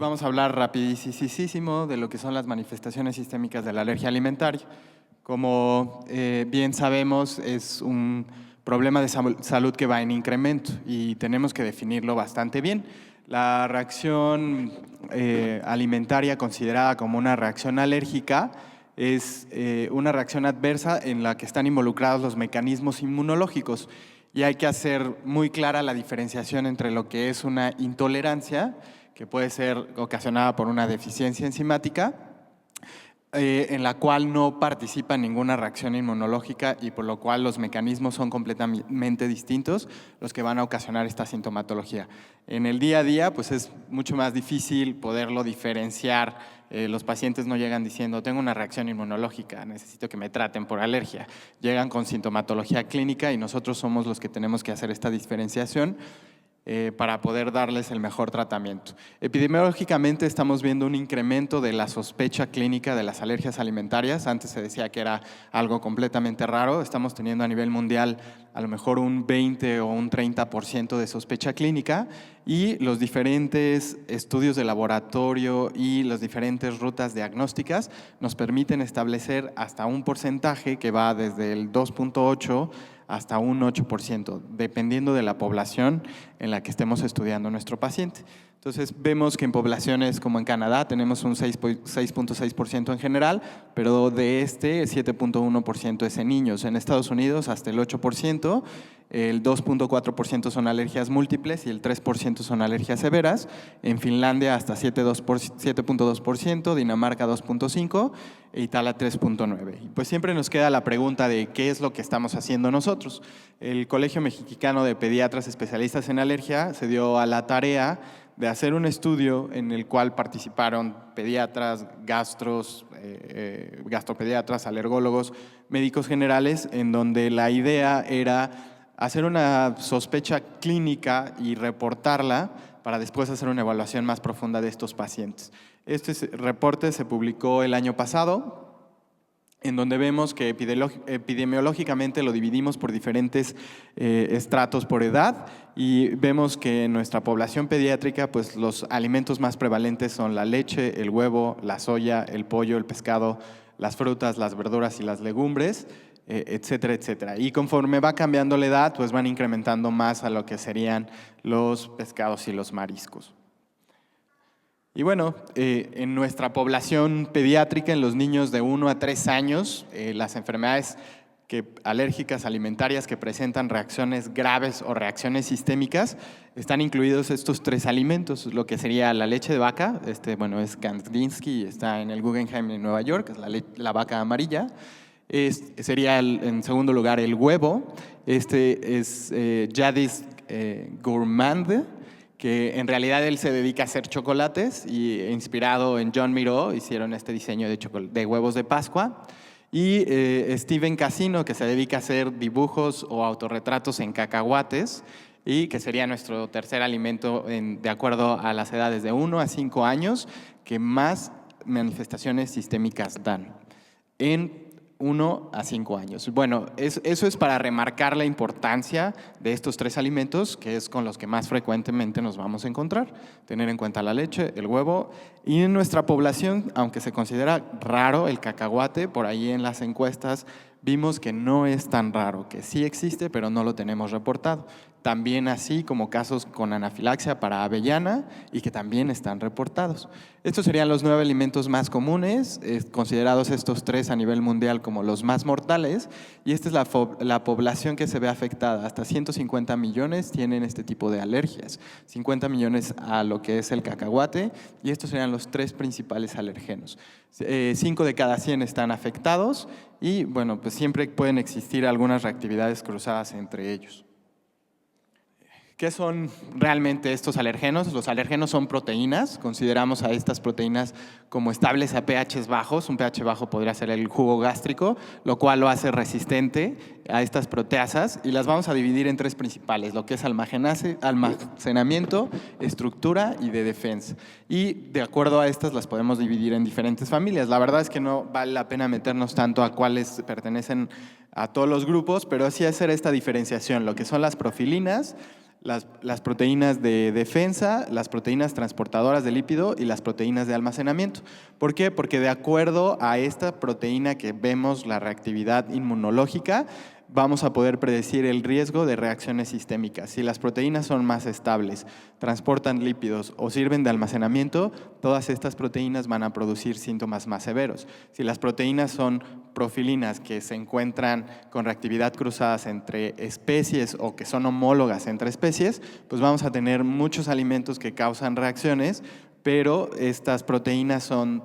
vamos a hablar rapidísimo de lo que son las manifestaciones sistémicas de la alergia alimentaria. Como bien sabemos, es un problema de salud que va en incremento y tenemos que definirlo bastante bien. La reacción alimentaria considerada como una reacción alérgica es una reacción adversa en la que están involucrados los mecanismos inmunológicos y hay que hacer muy clara la diferenciación entre lo que es una intolerancia, que puede ser ocasionada por una deficiencia enzimática, en la cual no participa ninguna reacción inmunológica y por lo cual los mecanismos son completamente distintos los que van a ocasionar esta sintomatología. En el día a día pues es mucho más difícil poderlo diferenciar. Los pacientes no llegan diciendo tengo una reacción inmunológica, necesito que me traten por alergia. Llegan con sintomatología clínica y nosotros somos los que tenemos que hacer esta diferenciación para poder darles el mejor tratamiento. Epidemiológicamente estamos viendo un incremento de la sospecha clínica de las alergias alimentarias. Antes se decía que era algo completamente raro. Estamos teniendo a nivel mundial a lo mejor un 20 o un 30% de sospecha clínica y los diferentes estudios de laboratorio y las diferentes rutas diagnósticas nos permiten establecer hasta un porcentaje que va desde el 2.8 hasta un 8%, dependiendo de la población en la que estemos estudiando nuestro paciente. Entonces, vemos que en poblaciones como en Canadá tenemos un 6.6% en general, pero de este 7.1% es en niños. En Estados Unidos hasta el 8%, el 2.4% son alergias múltiples y el 3% son alergias severas. En Finlandia hasta 7.2%, Dinamarca 2.5% e Italia 3.9%. Y pues siempre nos queda la pregunta de qué es lo que estamos haciendo nosotros. El Colegio Mexicano de Pediatras Especialistas en Alergia se dio a la tarea de hacer un estudio en el cual participaron pediatras, gastropediatras, alergólogos, médicos generales, en donde la idea era hacer una sospecha clínica y reportarla para después hacer una evaluación más profunda de estos pacientes. Este reporte se publicó el año pasado, en donde vemos que epidemiológicamente lo dividimos por diferentes estratos por edad y vemos que en nuestra población pediátrica pues los alimentos más prevalentes son la leche, el huevo, la soya, el pollo, el pescado, las frutas, las verduras y las legumbres, etcétera, etcétera. Y conforme va cambiando la edad pues van incrementando más a lo que serían los pescados y los mariscos. Y bueno, en nuestra población pediátrica, en los niños de 1 a 3 años, las enfermedades alérgicas alimentarias que presentan reacciones graves o reacciones sistémicas, están incluidos estos 3 alimentos, lo que sería la leche de vaca, bueno, es Kandinsky, está en el Guggenheim en Nueva York, es la vaca amarilla. Sería en segundo lugar el huevo, es Jadis Gourmand, que en realidad él se dedica a hacer chocolates y inspirado en John Miró hicieron este diseño de huevos de Pascua. Y Steven Casino, que se dedica a hacer dibujos o autorretratos en cacahuates y que sería nuestro tercer alimento de acuerdo a las edades de 1 a 5 años que más manifestaciones sistémicas dan en 1 a 5 años. Bueno, eso es para remarcar la importancia de estos 3 alimentos, que es con los que más frecuentemente nos vamos a encontrar. Tener en cuenta la leche, el huevo, y en nuestra población, aunque se considera raro el cacahuate, por ahí en las encuestas vimos que no es tan raro, que sí existe, pero no lo tenemos reportado. También así como casos con anafilaxia para avellana y que también están reportados. Estos serían los 9 alimentos más comunes, considerados estos 3 a nivel mundial como los más mortales, y esta es la población que se ve afectada. Hasta 150 millones tienen este tipo de alergias, 50 millones a lo que es el cacahuate, y estos serían los 3 principales alergenos. 5 de cada 100 están afectados y bueno, pues siempre pueden existir algunas reactividades cruzadas entre ellos. ¿Qué son realmente estos alergenos? Los alergenos son proteínas. Consideramos a estas proteínas como estables a pHs bajos. Un pH bajo podría ser el jugo gástrico, lo cual lo hace resistente a estas proteasas. Y las vamos a dividir en 3 principales, lo que es almacenamiento, estructura y de defensa. Y de acuerdo a estas las podemos dividir en diferentes familias. La verdad es que no vale la pena meternos tanto a cuáles pertenecen a todos los grupos, pero sí hacer esta diferenciación, lo que son las profilinas, las proteínas de defensa, las proteínas transportadoras de lípido y las proteínas de almacenamiento. ¿Por qué? Porque de acuerdo a esta proteína que vemos la reactividad inmunológica, vamos a poder predecir el riesgo de reacciones sistémicas. Si las proteínas son más estables, transportan lípidos o sirven de almacenamiento, todas estas proteínas van a producir síntomas más severos. Si las proteínas son profilinas que se encuentran con reactividad cruzadas entre especies o que son homólogas entre especies, pues vamos a tener muchos alimentos que causan reacciones, pero estas proteínas son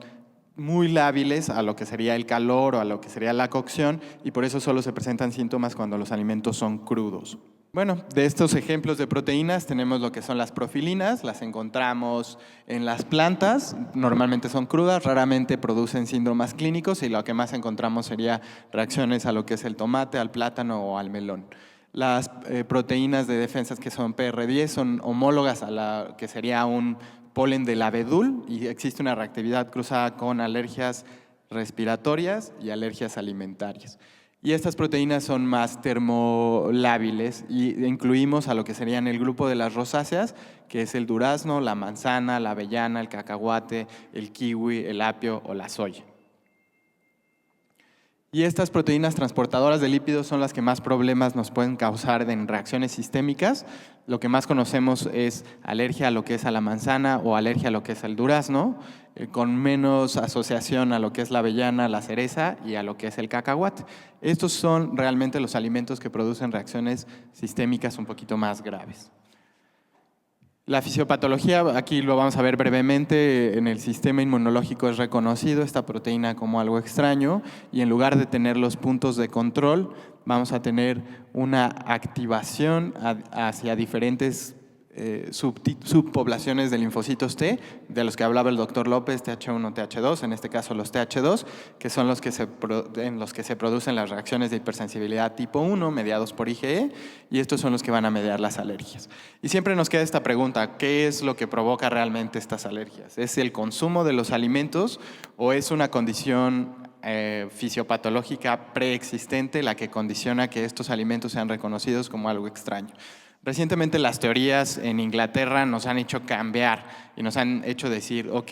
muy lábiles a lo que sería el calor o a lo que sería la cocción y por eso solo se presentan síntomas cuando los alimentos son crudos. Bueno, de estos ejemplos de proteínas tenemos lo que son las profilinas, las encontramos en las plantas, normalmente son crudas, raramente producen síntomas clínicos y lo que más encontramos sería reacciones a lo que es el tomate, al plátano o al melón. Las proteínas de defensas que son PR10 son homólogas a la que sería un polen del abedul y existe una reactividad cruzada con alergias respiratorias y alergias alimentarias. Y estas proteínas son más termolábiles y incluimos a lo que serían el grupo de las rosáceas, que es el durazno, la manzana, la avellana, el cacahuate, el kiwi, el apio o la soya. Y estas proteínas transportadoras de lípidos son las que más problemas nos pueden causar en reacciones sistémicas. Lo que más conocemos es alergia a lo que es a la manzana o alergia a lo que es al durazno, con menos asociación a lo que es la avellana, la cereza y a lo que es el cacahuate. Estos son realmente los alimentos que producen reacciones sistémicas un poquito más graves. La fisiopatología, aquí lo vamos a ver brevemente, en el sistema inmunológico es reconocido esta proteína como algo extraño y en lugar de tener los puntos de control, vamos a tener una activación hacia diferentes subpoblaciones de linfocitos T, de los que hablaba el doctor López, TH1, TH2, en este caso los TH2, que son en los que se producen las reacciones de hipersensibilidad tipo 1, mediados por IgE, y estos son los que van a mediar las alergias. Y siempre nos queda esta pregunta, ¿qué es lo que provoca realmente estas alergias? ¿Es el consumo de los alimentos o es una condición fisiopatológica preexistente la que condiciona que estos alimentos sean reconocidos como algo extraño? Recientemente las teorías en Inglaterra nos han hecho cambiar y nos han hecho decir, ok,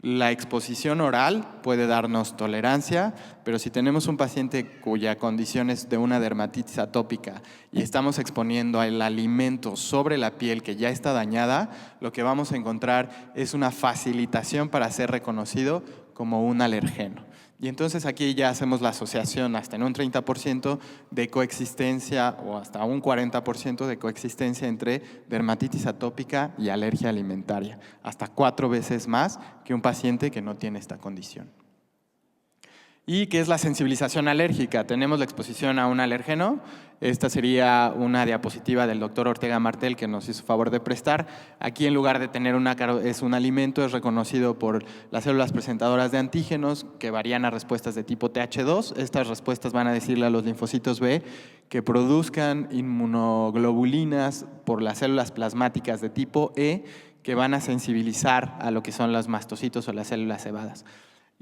la exposición oral puede darnos tolerancia, pero si tenemos un paciente cuya condición es de una dermatitis atópica y estamos exponiendo el alimento sobre la piel que ya está dañada, lo que vamos a encontrar es una facilitación para ser reconocido como un alergeno. Y entonces aquí ya hacemos la asociación hasta en un 30% de coexistencia o hasta un 40% de coexistencia entre dermatitis atópica y alergia alimentaria, hasta 4 veces más que un paciente que no tiene esta condición. ¿Y qué es la sensibilización alérgica? Tenemos la exposición a un alergeno. Esta sería una diapositiva del doctor Ortega Martel que nos hizo favor de prestar. Aquí en lugar de tener un alimento, es reconocido por las células presentadoras de antígenos que varían a respuestas de tipo TH2. Estas respuestas van a decirle a los linfocitos B que produzcan inmunoglobulinas por las células plasmáticas de tipo E que van a sensibilizar a lo que son los mastocitos o las células cebadas.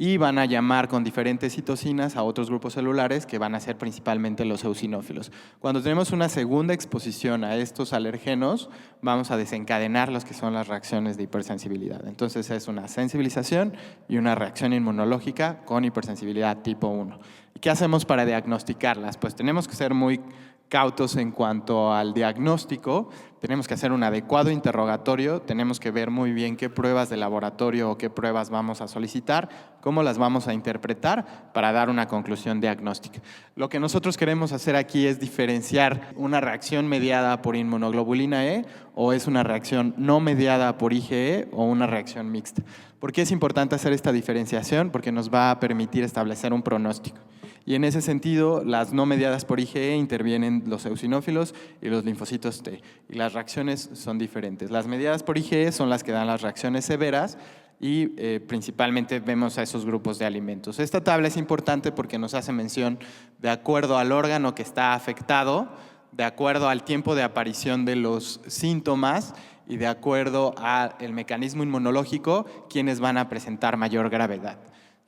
Y van a llamar con diferentes citocinas a otros grupos celulares que van a ser principalmente los eosinófilos. Cuando tenemos una segunda exposición a estos alergenos, vamos a desencadenar los que son las reacciones de hipersensibilidad. Entonces es una sensibilización y una reacción inmunológica con hipersensibilidad tipo 1. ¿Y qué hacemos para diagnosticarlas? Pues tenemos que ser muy cautos en cuanto al diagnóstico, tenemos que hacer un adecuado interrogatorio, tenemos que ver muy bien qué pruebas de laboratorio o qué pruebas vamos a solicitar, cómo las vamos a interpretar para dar una conclusión diagnóstica. Lo que nosotros queremos hacer aquí es diferenciar una reacción mediada por inmunoglobulina E o es una reacción no mediada por IgE o una reacción mixta. ¿Por qué es importante hacer esta diferenciación? Porque nos va a permitir establecer un pronóstico. Y en ese sentido, las no mediadas por IgE intervienen los eosinófilos y los linfocitos T. Y las reacciones son diferentes. Las mediadas por IgE son las que dan las reacciones severas y principalmente vemos a esos grupos de alimentos. Esta tabla es importante porque nos hace mención de acuerdo al órgano que está afectado, de acuerdo al tiempo de aparición de los síntomas y de acuerdo al mecanismo inmunológico, quienes van a presentar mayor gravedad.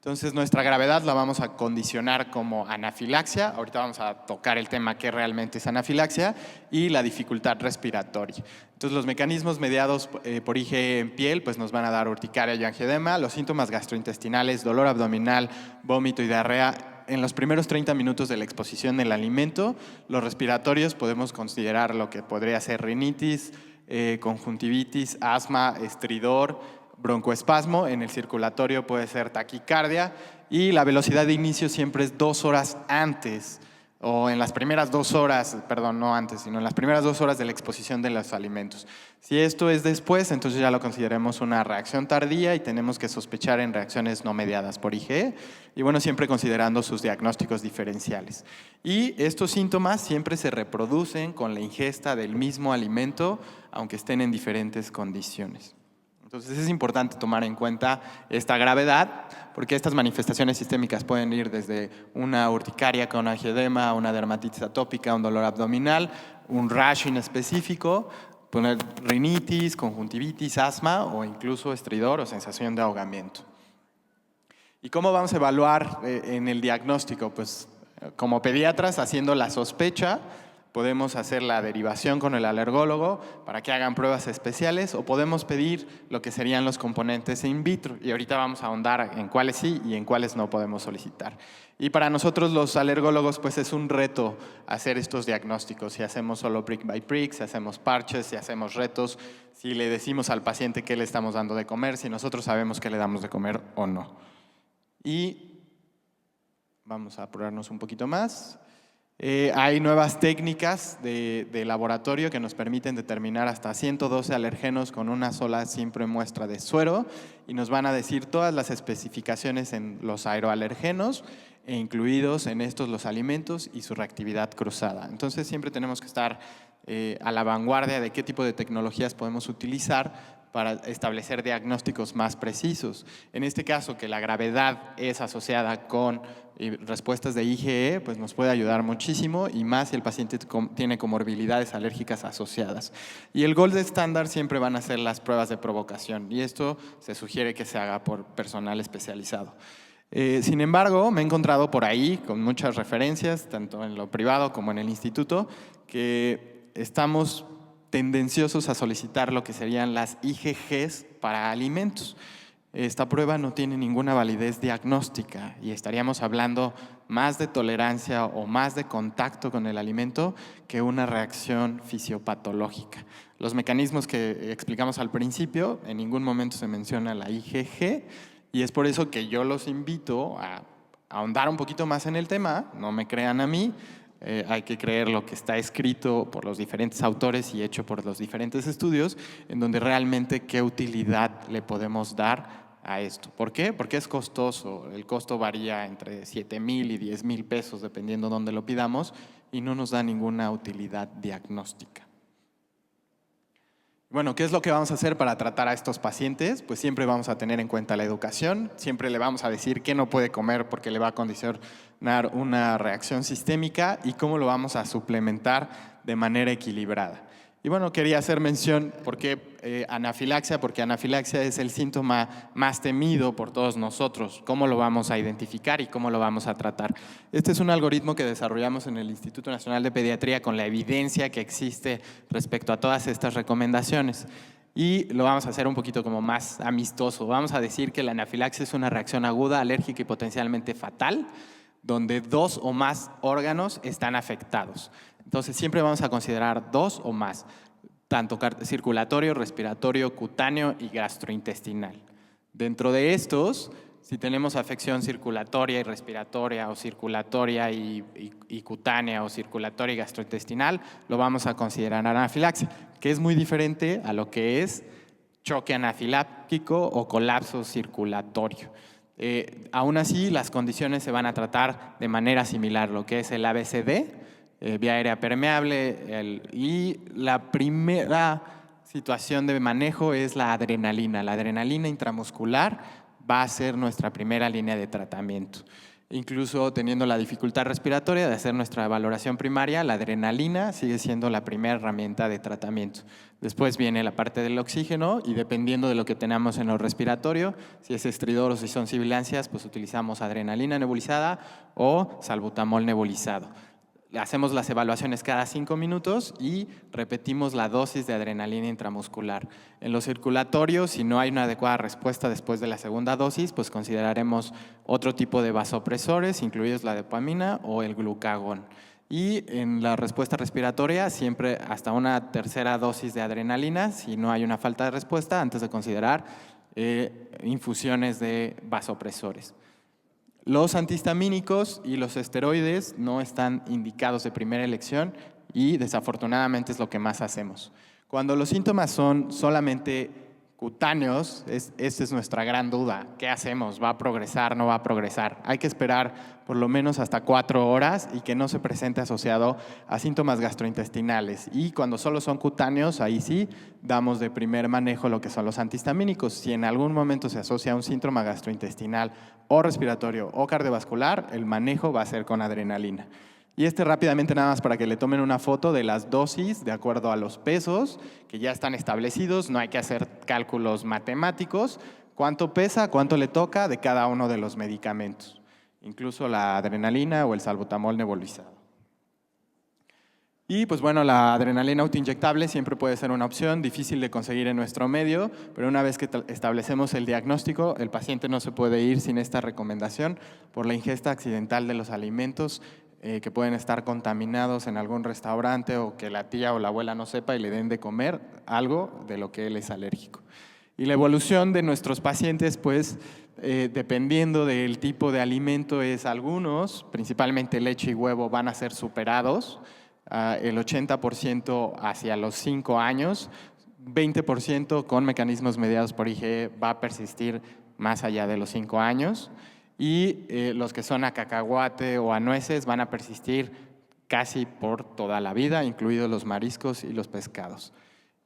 Entonces, nuestra gravedad la vamos a condicionar como anafilaxia. Ahorita vamos a tocar el tema que realmente es anafilaxia y la dificultad respiratoria. Entonces, los mecanismos mediados por IgE en piel pues nos van a dar urticaria y angioedema. Los síntomas gastrointestinales, dolor abdominal, vómito y diarrea en los primeros 30 minutos de la exposición del alimento. Los respiratorios podemos considerar lo que podría ser rinitis, conjuntivitis, asma, estridor, broncoespasmo. En el circulatorio puede ser taquicardia y la velocidad de inicio siempre es 2 horas antes o en las primeras 2 horas, perdón, no antes, sino en las primeras 2 horas de la exposición de los alimentos. Si esto es después, entonces ya lo consideramos una reacción tardía y tenemos que sospechar en reacciones no mediadas por IgE y bueno, siempre considerando sus diagnósticos diferenciales. Y estos síntomas siempre se reproducen con la ingesta del mismo alimento, aunque estén en diferentes condiciones. Entonces es importante tomar en cuenta esta gravedad porque estas manifestaciones sistémicas pueden ir desde una urticaria con angioedema, una dermatitis atópica, un dolor abdominal, un rash inespecífico, poner rinitis, conjuntivitis, asma o incluso estridor o sensación de ahogamiento. ¿Y cómo vamos a evaluar en el diagnóstico? Pues como pediatras haciendo la sospecha, podemos hacer la derivación con el alergólogo para que hagan pruebas especiales o podemos pedir lo que serían los componentes in vitro. Y ahorita vamos a ahondar en cuáles sí y en cuáles no podemos solicitar. Y para nosotros los alergólogos pues es un reto hacer estos diagnósticos. Si hacemos solo prick by prick, si hacemos parches, si hacemos retos, si le decimos al paciente qué le estamos dando de comer, si nosotros sabemos qué le damos de comer o no. Y vamos a apurarnos un poquito más. Hay nuevas técnicas de laboratorio que nos permiten determinar hasta 112 alergenos con una sola simple muestra de suero y nos van a decir todas las especificaciones en los aeroalergenos e incluidos en estos los alimentos y su reactividad cruzada. Entonces siempre tenemos que estar a la vanguardia de qué tipo de tecnologías podemos utilizar para establecer diagnósticos más precisos. En este caso, que la gravedad es asociada con respuestas de IgE, pues nos puede ayudar muchísimo y más si el paciente tiene comorbilidades alérgicas asociadas. Y el gold estándar siempre van a ser las pruebas de provocación y esto se sugiere que se haga por personal especializado. Sin embargo, me he encontrado por ahí con muchas referencias, tanto en lo privado como en el instituto, que estamos tendenciosos a solicitar lo que serían las IgGs para alimentos. Esta prueba no tiene ninguna validez diagnóstica y estaríamos hablando más de tolerancia o más de contacto con el alimento que una reacción fisiopatológica. Los mecanismos que explicamos al principio, en ningún momento se menciona la IgG y es por eso que yo los invito a ahondar un poquito más en el tema, no me crean a mí. Hay que creer lo que está escrito por los diferentes autores y hecho por los diferentes estudios, en donde realmente qué utilidad le podemos dar a esto. ¿Por qué? Porque es costoso. El costo varía entre 7,000 y 10,000 pesos, dependiendo de dónde lo pidamos, y no nos da ninguna utilidad diagnóstica. Bueno, ¿qué es lo que vamos a hacer para tratar a estos pacientes? Pues siempre vamos a tener en cuenta la educación, siempre le vamos a decir qué no puede comer porque le va a condicionar una reacción sistémica y cómo lo vamos a suplementar de manera equilibrada. Y bueno, quería hacer mención, ¿por qué anafilaxia? Porque anafilaxia es el síntoma más temido por todos nosotros. ¿Cómo lo vamos a identificar y cómo lo vamos a tratar? Este es un algoritmo que desarrollamos en el Instituto Nacional de Pediatría con la evidencia que existe respecto a todas estas recomendaciones. Y lo vamos a hacer un poquito como más amistoso. Vamos a decir que la anafilaxia es una reacción aguda, alérgica y potencialmente fatal, donde 2 o más órganos están afectados. Entonces siempre vamos a considerar 2 o más, tanto circulatorio, respiratorio, cutáneo y gastrointestinal. Dentro de estos, si tenemos afección circulatoria y respiratoria o circulatoria y cutánea o circulatoria y gastrointestinal, lo vamos a considerar anafilaxia, que es muy diferente a lo que es choque anafiláctico o colapso circulatorio. Aún así, las condiciones se van a tratar de manera similar, lo que es el ABCD, vía aérea permeable, y la primera situación de manejo es la adrenalina. La adrenalina intramuscular va a ser nuestra primera línea de tratamiento. Incluso teniendo la dificultad respiratoria de hacer nuestra valoración primaria, la adrenalina sigue siendo la primera herramienta de tratamiento. Después viene la parte del oxígeno y dependiendo de lo que tenemos en lo respiratorio, si es estridor o si son sibilancias, pues utilizamos adrenalina nebulizada o salbutamol nebulizado. Hacemos las evaluaciones cada 5 minutos y repetimos la dosis de adrenalina intramuscular. En lo circulatorio, si no hay una adecuada respuesta después de la segunda dosis, pues consideraremos otro tipo de vasopresores, incluidos la dopamina o el glucagón. Y en la respuesta respiratoria, siempre hasta una tercera dosis de adrenalina, si no hay una falta de respuesta, antes de considerar infusiones de vasopresores. Los antihistamínicos y los esteroides no están indicados de primera elección y desafortunadamente es lo que más hacemos. Cuando los síntomas son solamente cutáneos, esa es nuestra gran duda. ¿Qué hacemos? ¿Va a progresar? ¿No va a progresar? Hay que esperar por lo menos hasta 4 horas y que no se presente asociado a síntomas gastrointestinales. Y cuando solo son cutáneos, ahí sí damos de primer manejo lo que son los antihistamínicos. Si en algún momento se asocia a un síntoma gastrointestinal o respiratorio o cardiovascular, el manejo va a ser con adrenalina. Y rápidamente nada más para que le tomen una foto de las dosis de acuerdo a los pesos que ya están establecidos, no hay que hacer cálculos matemáticos, cuánto pesa, cuánto le toca de cada uno de los medicamentos, incluso la adrenalina o el salbutamol nebulizado. Y pues bueno, la adrenalina autoinyectable siempre puede ser una opción, difícil de conseguir en nuestro medio, pero una vez que establecemos el diagnóstico, el paciente no se puede ir sin esta recomendación por la ingesta accidental de los alimentos que pueden estar contaminados en algún restaurante o que la tía o la abuela no sepa y le den de comer algo de lo que él es alérgico. Y la evolución de nuestros pacientes, pues, dependiendo del tipo de alimento, es algunos, principalmente leche y huevo, van a ser superados, el 80% hacia los 5 años, 20% con mecanismos mediados por IgE va a persistir más allá de los 5 años. Y los que son a cacahuate o a nueces van a persistir casi por toda la vida, incluidos los mariscos y los pescados.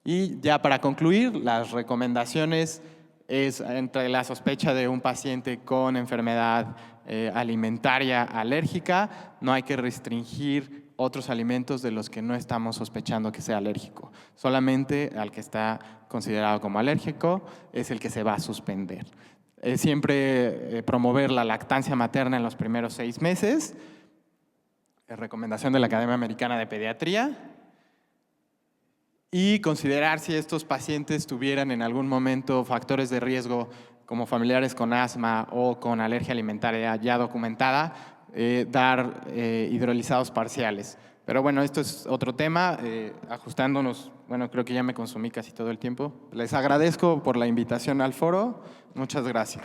Y ya para concluir, las recomendaciones es entre la sospecha de un paciente con enfermedad alimentaria alérgica, no hay que restringir otros alimentos de los que no estamos sospechando que sea alérgico. Solamente al que está considerado como alérgico es el que se va a suspender. Siempre promover la lactancia materna en los primeros 6 meses. Recomendación de la Academia Americana de Pediatría. Y considerar si estos pacientes tuvieran en algún momento factores de riesgo como familiares con asma o con alergia alimentaria ya documentada, dar hidrolizados parciales. Pero bueno, esto es otro tema, ajustándonos, bueno, creo que ya me consumí casi todo el tiempo. Les agradezco por la invitación al foro. Muchas gracias.